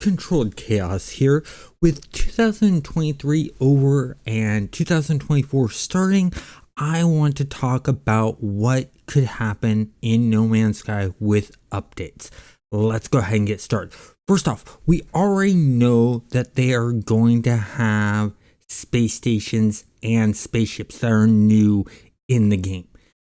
Controlled Chaos here. With 2023 over and 2024 starting, I want to talk about what could happen in No Man's Sky with updates. Let's go ahead and get started. First off, we already know that they are going to have space stations and spaceships that are new in the game.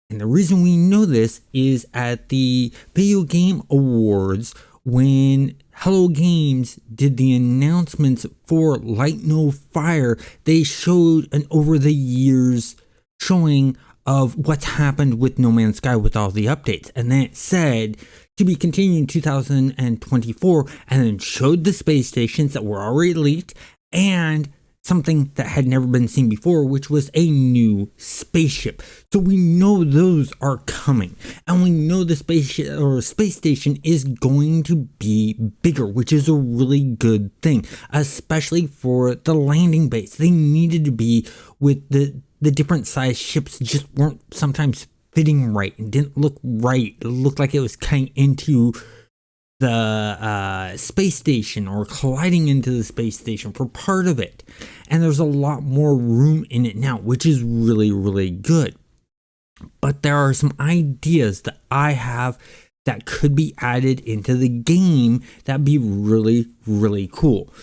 And the reason we know this is at the Video Game Awards, when Hello Games did the announcements for Light No Fire, they showed an over the years showing of what's happened with No Man's Sky with all the updates. And then it said to be continued in 2024, and then showed the space stations that were already leaked and something that had never been seen before, which was a new spaceship. So we know those are coming, and we know the spaceship or space station is going to be bigger, which is a really good thing, especially for the landing base. They needed to be with the different size ships just weren't sometimes fitting right and didn't look right. It looked like it was cutting into the space station or colliding into the space station for part of it. And there's a lot more room in it now, which is really, really good. But there are some ideas that I have that could be added into the game that'd be really, really cool.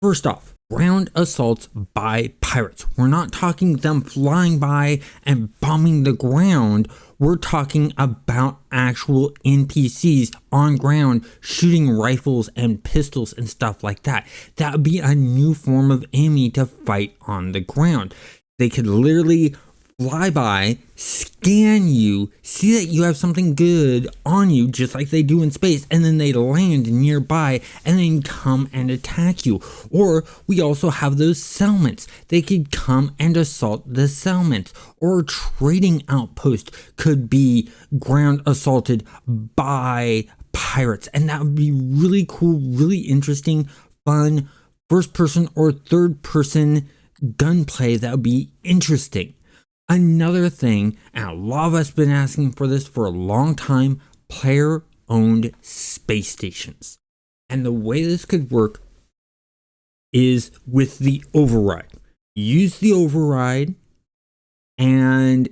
First off, ground assaults by pirates. We're not talking them flying by and bombing the ground. We're talking about actual NPCs on ground shooting rifles and pistols and stuff like that. That would be a new form of enemy to fight on the ground. They could literally fly by, scan you, see that you have something good on you, just like they do in space, and then they land nearby and then come and attack you. Or we also have those settlements. They could come and assault the settlements. Or a trading outpost could be ground assaulted by pirates. And that would be really cool, really interesting, fun, first person or third person gunplay that would be interesting. Another thing, and a lot of us have been asking for this for a long time, player-owned space stations. And the way this could work is with the override. Use the override and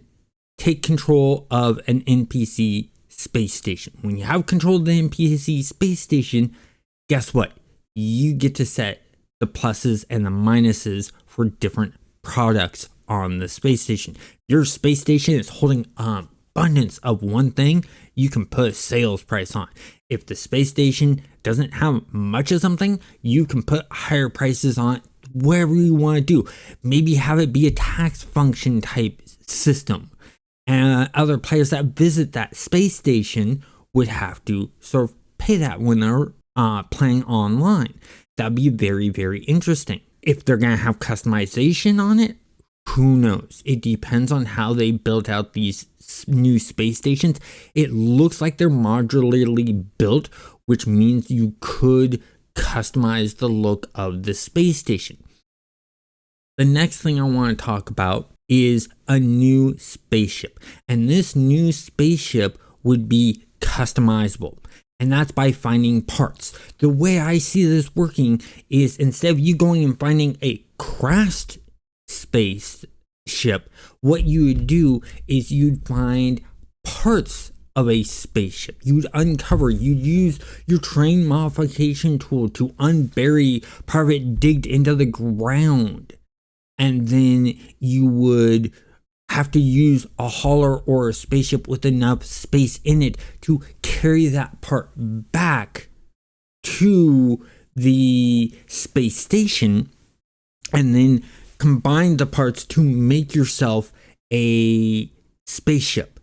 take control of an NPC space station. When you have control of the NPC space station, guess what? You get to set the pluses and the minuses for different products on the space station. Your space station is holding an abundance of one thing, you can put a sales price on. If the space station doesn't have much of something, you can put higher prices on it, whatever you want to do. Maybe have it be a tax function type system. And other players that visit that space station would have to sort of pay that when they're playing online. That'd be very, very interesting. If they're going to have customization on it, who knows? It depends on how they built out these new space stations. It looks like they're modularly built, which means you could customize the look of the space station. The next thing I want to talk about is a new spaceship. And this new spaceship would be customizable. And that's by finding parts. The way I see this working is instead of you going and finding a crashed spaceship, what you would do is you'd find parts of a spaceship. You'd uncover, you'd use your terrain modification tool to unbury part of it digged into the ground. And then you would have to use a hauler or a spaceship with enough space in it to carry that part back to the space station, and then combine the parts to make yourself a spaceship.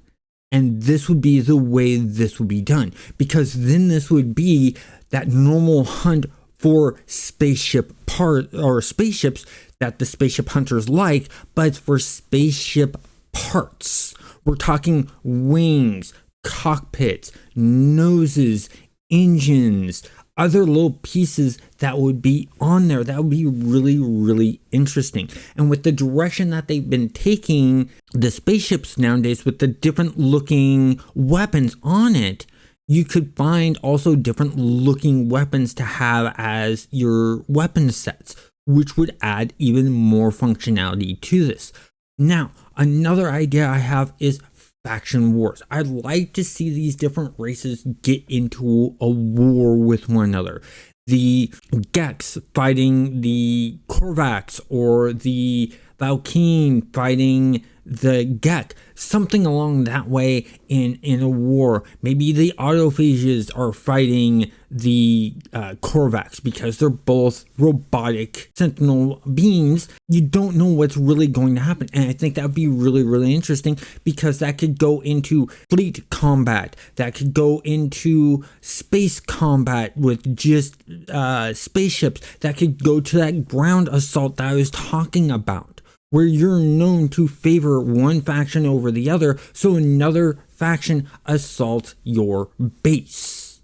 And this would be the way this would be done, because then this would be that normal hunt for spaceship part or spaceships that the spaceship hunters like, but it's for spaceship parts. We're talking wings, cockpits, noses, engines, other little pieces that would be on there. That would be really, really interesting. And with the direction that they've been taking the spaceships nowadays with the different looking weapons on it, You could find also different looking weapons to have as your weapon sets, which would add even more functionality to this. Now, another idea I have is faction wars. I'd like to see these different races get into a war with one another. The Geks fighting the Korvax, or the Valkyne fighting the Gek, something along that way in a war. Maybe the autophages are fighting the Korvax because they're both robotic sentinel beings. You don't know what's really going to happen, and I think that would be really, really interesting, because that could go into fleet combat, that could go into space combat with just spaceships, that could go to that ground assault that I was talking about, where you're known to favor one faction over the other, so another faction assaults your base.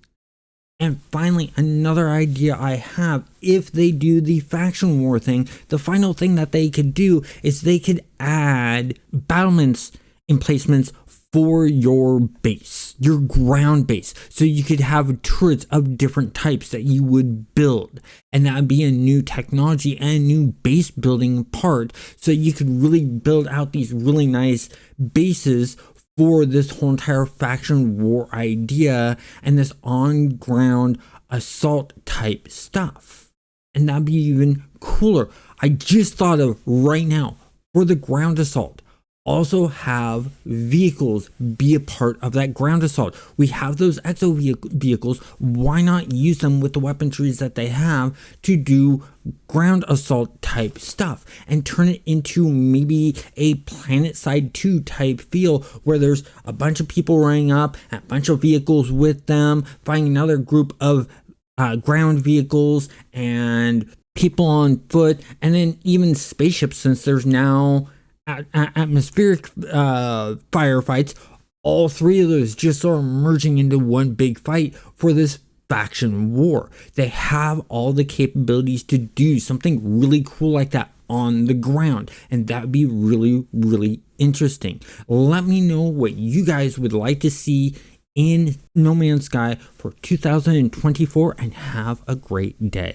And finally, another idea I have, if they do the faction war thing, the final thing that they could do is they could add battlements emplacements for your base, your ground base. So you could have turrets of different types that you would build. And that would be a new technology and a new base building part. So you could really build out these really nice bases for this whole entire faction war idea and this on-ground assault type stuff. And that'd be even cooler. I just thought of right now, for the ground assault, also have vehicles be a part of that ground assault. We have those exo vehicles. Why not use them with the weaponries that they have to do ground assault type stuff and turn it into maybe a Planet Side 2 type feel, where there's a bunch of people running up, a bunch of vehicles with them, fighting another group of ground vehicles and people on foot, and then even spaceships, since there's now atmospheric firefights. All three of those just are merging into one big fight for this faction war. They have all the capabilities to do something really cool like that on the ground, and that would be really, really interesting. Let me know what you guys would like to see in No Man's Sky for 2024, and have a great day.